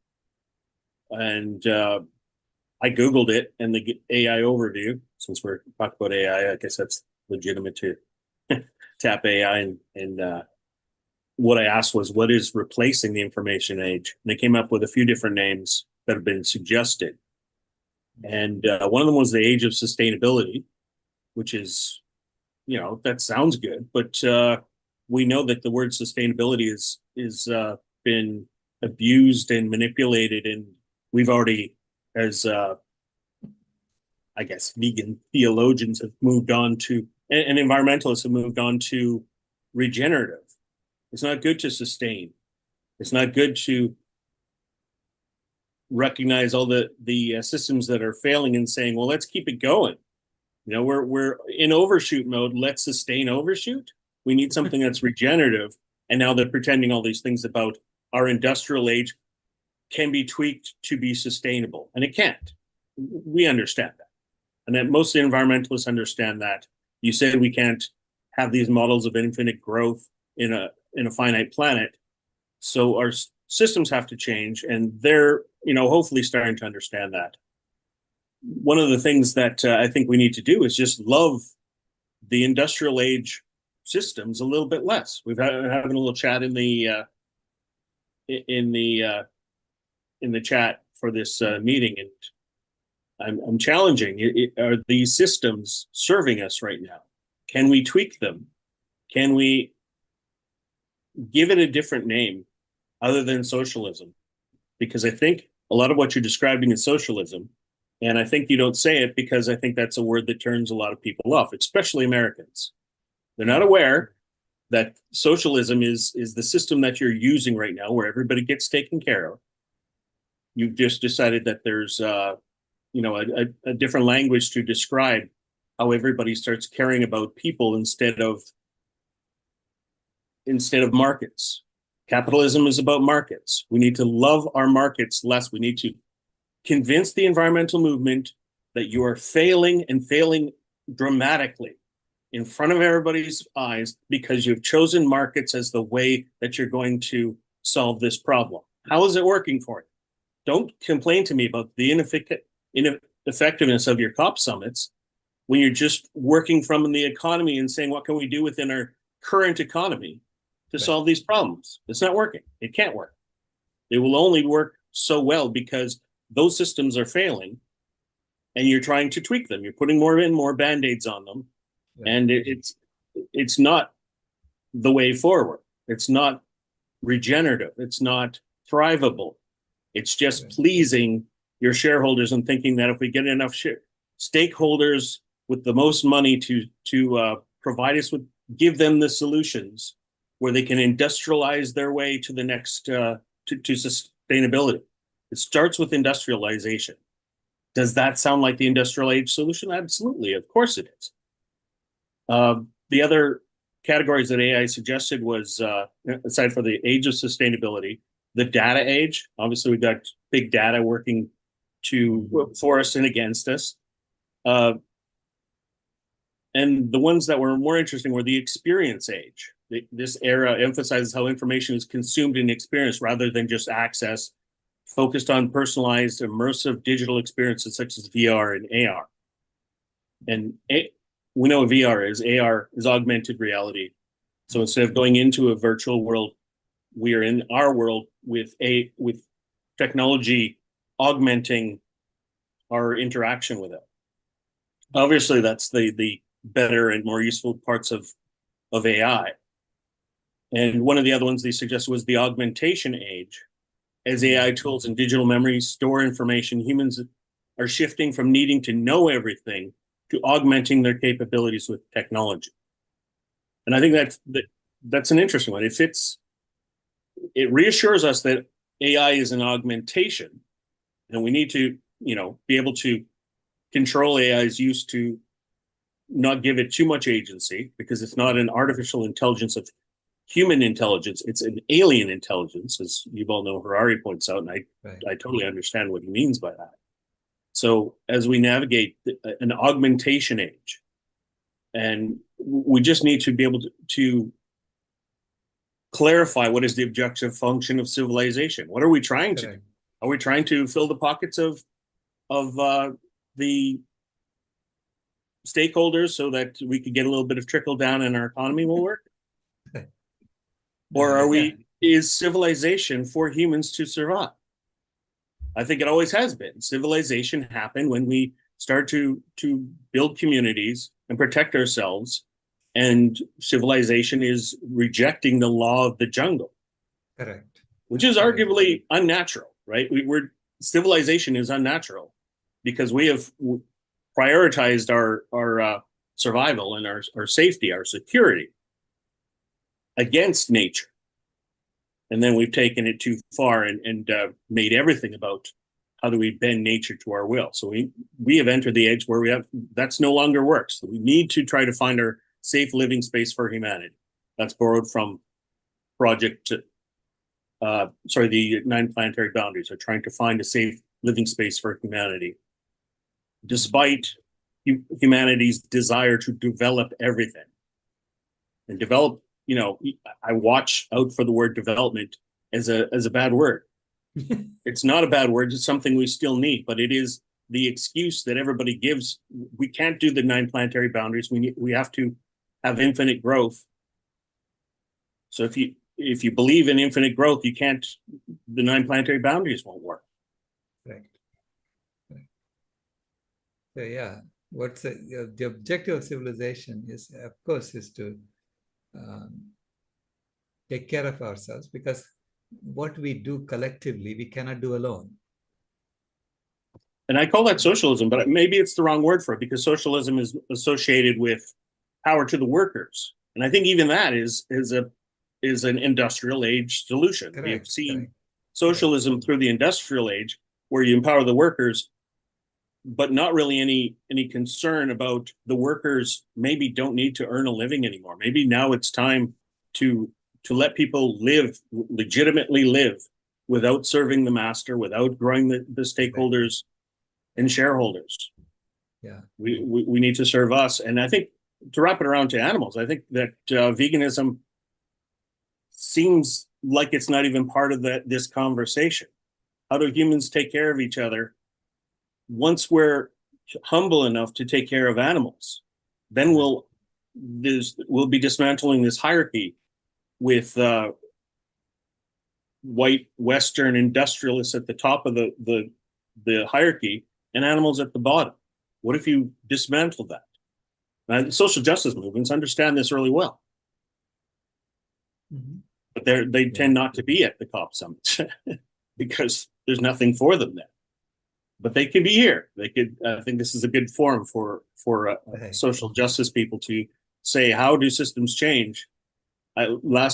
And I Googled it, and the AI overview, since we're talking about AI, I guess that's legitimate to tap AI. And what I asked was, what is replacing the information age? And they came up with a few different names that have been suggested. And one of them was the age of sustainability, which is, that sounds good, but we know that the word sustainability is been abused and manipulated, and we've already, as I guess vegan theologians have moved on to, and environmentalists have moved on to regenerative. It's not good to sustain. It's not good to recognize all the systems that are failing and saying, well, let's keep it going. We're in overshoot mode. Let's sustain overshoot. We need something that's regenerative. And now they're pretending all these things about our industrial age can be tweaked to be sustainable. And it can't. We understand that. And that most environmentalists understand that. You said we can't have these models of infinite growth in a finite planet. So our systems have to change, and they're, hopefully starting to understand that. One of the things that I think we need to do is just love the industrial age systems a little bit less. We've had having a little chat in the chat for this meeting, and I'm challenging: are these systems serving us right now? Can we tweak them? Can we give it a different name other than socialism? Because I think a lot of what you're describing is socialism. And I think you don't say it because I think that's a word that turns a lot of people off, especially Americans. They're not aware that socialism is the system that you're using right now, where everybody gets taken care of. You've just decided that there's a different language to describe how everybody starts caring about people instead of markets. Capitalism is about markets. We need to love our markets less. We need to convince the environmental movement that you are failing, and failing dramatically in front of everybody's eyes, because you've chosen markets as the way that you're going to solve this problem. How is it working for you? Don't complain to me about the ineffectiveness of your COP summits when you're just working from the economy and saying, what can we do within our current economy to solve these problems? It's not working. It can't work. It will only work so well because those systems are failing, and you're trying to tweak them. You're putting more band-aids on them, and it's not the way forward. It's not regenerative. It's not thrivable. It's just pleasing your shareholders and thinking that if we get enough stakeholders with the most money to provide us with, give them the solutions where they can industrialize their way to the next to sustainability. It starts with industrialization. Does that sound like the industrial age solution? Absolutely, of course it is. The other categories that AI suggested was, aside from the age of sustainability, the data age. Obviously, we've got big data working for us and against us. And the ones that were more interesting were the experience age. This era emphasizes how information is consumed and experienced rather than just access, focused on personalized, immersive digital experiences such as VR and AR. And we know what VR is. AR is augmented reality. So instead of going into a virtual world, we are in our world with technology augmenting our interaction with it. Obviously, that's the better and more useful parts of AI. And one of the other ones they suggested was the augmentation age. As AI tools and digital memories store information, humans are shifting from needing to know everything to augmenting their capabilities with technology. And I think that's an interesting one. It reassures us that AI is an augmentation, and we need to, be able to control AI's use to not give it too much agency, because it's not an artificial intelligence of human intelligence. It's an alien intelligence, as Yuval Noah Harari points out, and I totally understand what he means by that. So as we navigate an augmentation age, and we just need to be able to clarify what is the objective function of civilization. What are we trying to do? Are we trying to fill the pockets of the stakeholders so that we could get a little bit of trickle down and our economy will work? Or is civilization for humans to survive? I think it always has been. Civilization happened when we start to build communities and protect ourselves, and civilization is rejecting the law of the jungle. Correct. Which is arguably unnatural, right? Civilization is unnatural because we have prioritized our survival and our safety, our security against nature. And then we've taken it too far and made everything about how do we bend nature to our will. So we have entered the age where that's no longer works. So we need to try to find our safe living space for humanity. That's borrowed from the 9 planetary boundaries are trying to find a safe living space for humanity, despite humanity's desire to develop everything. And develop, I watch out for the word development as a bad word. It's not a bad word, it's something we still need, but it is the excuse that everybody gives. We can't do the 9 planetary boundaries. We have to have infinite growth. So if you believe in infinite growth, the 9 planetary boundaries won't work. Right. So yeah, what's the objective of civilization is, of course, is to take care of ourselves, because what we do collectively, we cannot do alone. And I call that socialism, but maybe it's the wrong word for it, because socialism is associated with power to the workers. And I think even that is an industrial age solution. Correct, We have seen socialism through the industrial age, where you empower the workers, but not really any concern about the workers maybe don't need to earn a living anymore. Maybe now it's time to let people legitimately live without serving the master, without growing the stakeholders and shareholders. Yeah, we need to serve us. And I think, to wrap it around to animals, I think that veganism seems like it's not even part of this conversation. How do humans take care of each other? Once we're humble enough to take care of animals, then we'll be dismantling this hierarchy with white Western industrialists at the top of the hierarchy and animals at the bottom. What if you dismantle that? Now, social justice movements understand this really well. Mm-hmm. But they tend not to be at the COP summits because there's nothing for them there. But they could be here. I think this is a good forum for social justice people to say, how do systems change? One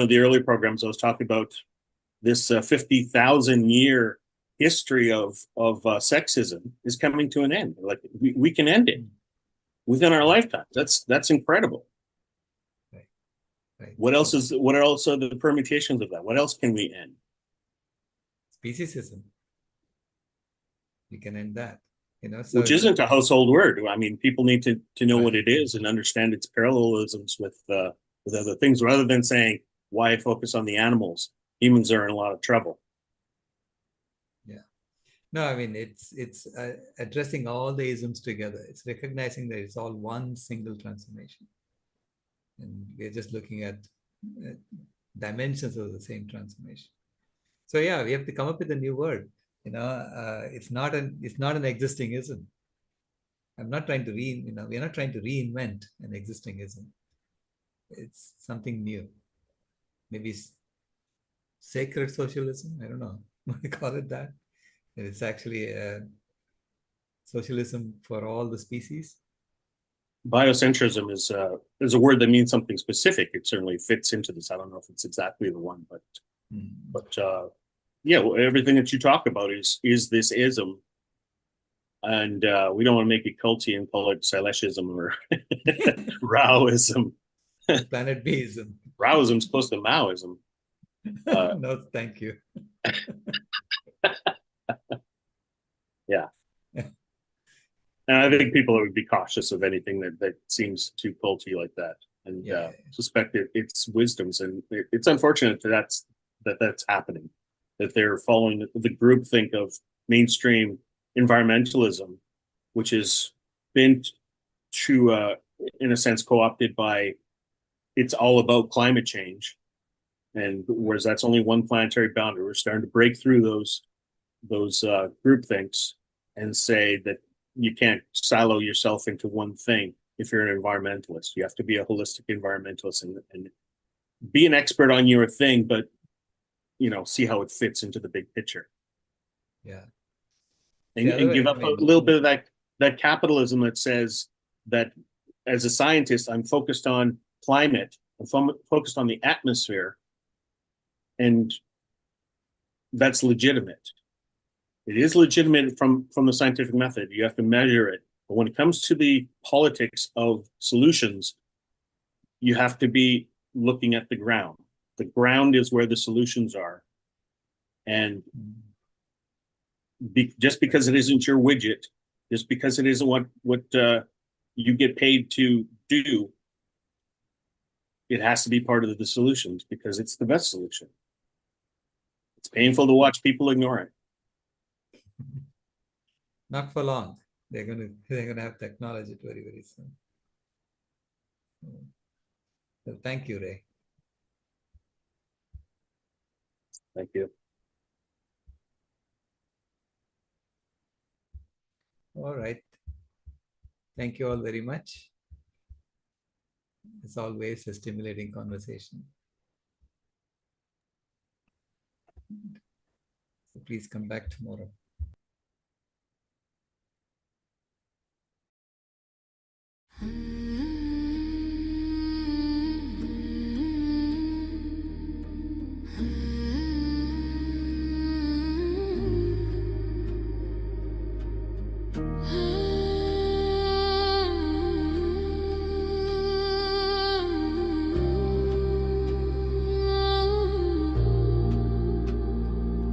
of the early programs I was talking about this 50,000 year history of sexism is coming to an end. Like we can end it within our lifetime. That's incredible. Right. What else are the permutations of that? What else can we end? Speciesism. We can end that. So which isn't a household word. I mean, people need to know what it is and understand its parallelisms with other things, rather than saying, why focus on the animals? Humans are in a lot of trouble. Yeah. No, I mean, it's addressing all the isms together. It's recognizing that it's all one single transformation. And we're just looking at dimensions of the same transformation. So yeah, we have to come up with a new word. It's not an existing ism. I'm not trying to we're not trying to reinvent an existing ism. It's something new. Maybe sacred socialism. I don't know what we call it that. And it's actually socialism for all the species. biocentrism is a word that means something specific. It certainly fits into this. I don't know if it's exactly the one, but yeah, well, everything that you talk about is this ism, and we don't want to make it culty and call it Saileshism or Raoism. Planet Bism. Raoism's close to Maoism. No, thank you. Yeah. And I think people would be cautious of anything that seems too culty like that, and suspect it's wisdoms. And it's unfortunate that's happening, that they're following the groupthink of mainstream environmentalism, which has been in a sense, co-opted by it's all about climate change. And whereas that's only one planetary boundary, we're starting to break through those groupthinks and say that you can't silo yourself into one thing if you're an environmentalist. You have to be a holistic environmentalist and be an expert on your thing, but see how it fits into the big picture. Yeah. And give up a little bit of that capitalism that says that as a scientist, I'm focused on climate, I'm focused on the atmosphere, and that's legitimate. It is legitimate from the scientific method. You have to measure it. But when it comes to the politics of solutions, you have to be looking at the ground. The ground is where the solutions are. And just because it isn't your widget, just because it isn't what you get paid to do, it has to be part of the solutions because it's the best solution. It's painful to watch people ignore it. Not for long. They're gonna have to acknowledge it very, very soon. So thank you, Ray. Thank you. All right. Thank you all very much. It's always a stimulating conversation. So please come back tomorrow.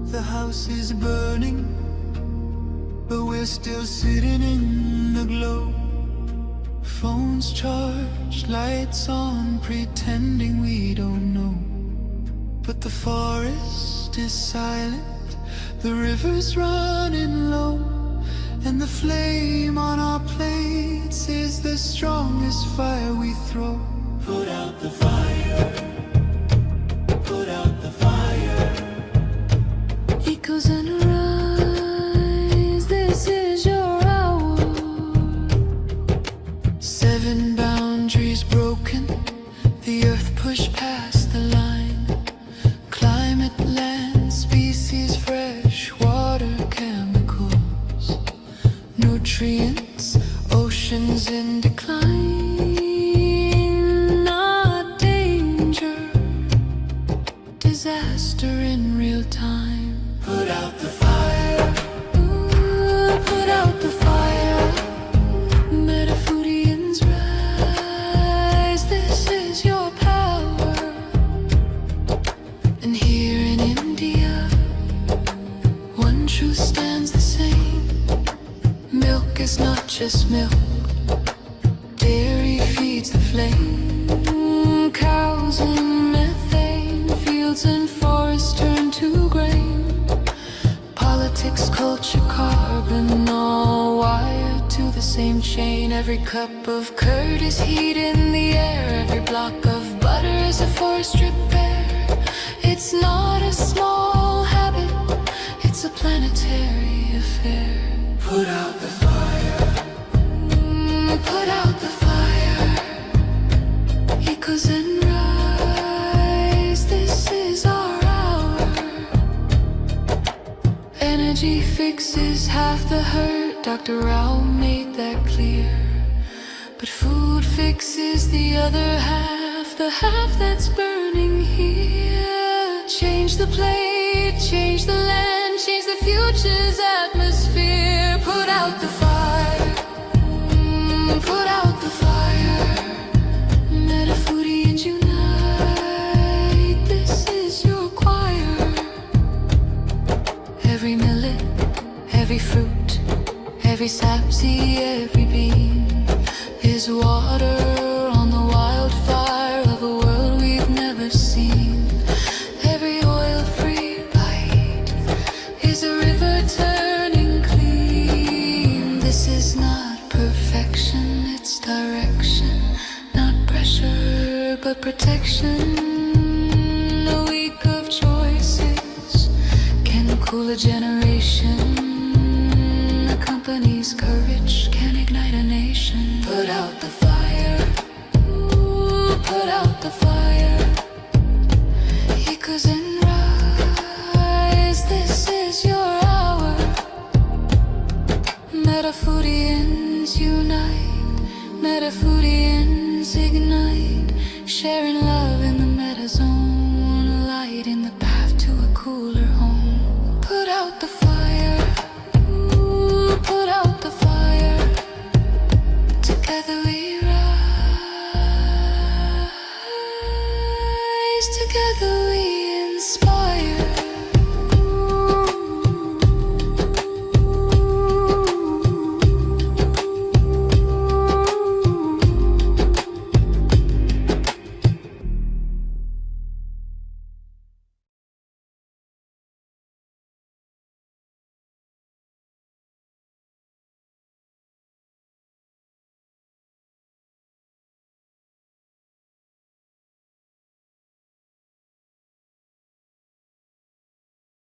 The house is burning, but we're still sitting in the glow. Phones charged, lights on, pretending we don't know. But the forest is silent, the river's running low, and the flame on our plates is the strongest fire we throw. Put out the fire, put out the fire. Echoes and rise, this is your hour. 7 boundaries broken, the earth pushed past the line. Climate, land, species, fresh water, chemicals, nutrients, oceans in decline. Not danger, disaster in real time. Put out the fire, ooh, put out the fire. Metafudians rise, this is your power. And here in India, one truth stands the same. Milk is not just milk, dairy feeds the flame. Cows and methane, fields and forests turn to grain. Politics, culture, carbon, all wired to the same chain. Every cup of curd is heat in the air. Every block of butter is a forest repair. It's not a small habit, it's a planetary affair. Put out the fire, put out the fire. Echoes and rise, this is our hour. Energy fixes half the hurt, Dr. Rao made that clear. but food fixes the other half, the half that's burning here. Change the plate, change the land, change the future's atmosphere. Put out the fire, put out the fire. Let a foodie and unite. This is your choir. Every millet, every fruit, every sapsy, every bean is water on the wildfire of a world we've never seen. Every oil-free bite is a river turning clean. This is not perfection, it's direction, not pressure, but protection. A week of choices can cool a generation. A company's courage can ignite a nation. Put out the fire, ooh, put out the fire. Echoes and rise, this is your hour. Metafoodians unite, Metafoodians ignite, sharing love in the meta zone, a light in the path to a cooler home. Put out the fire.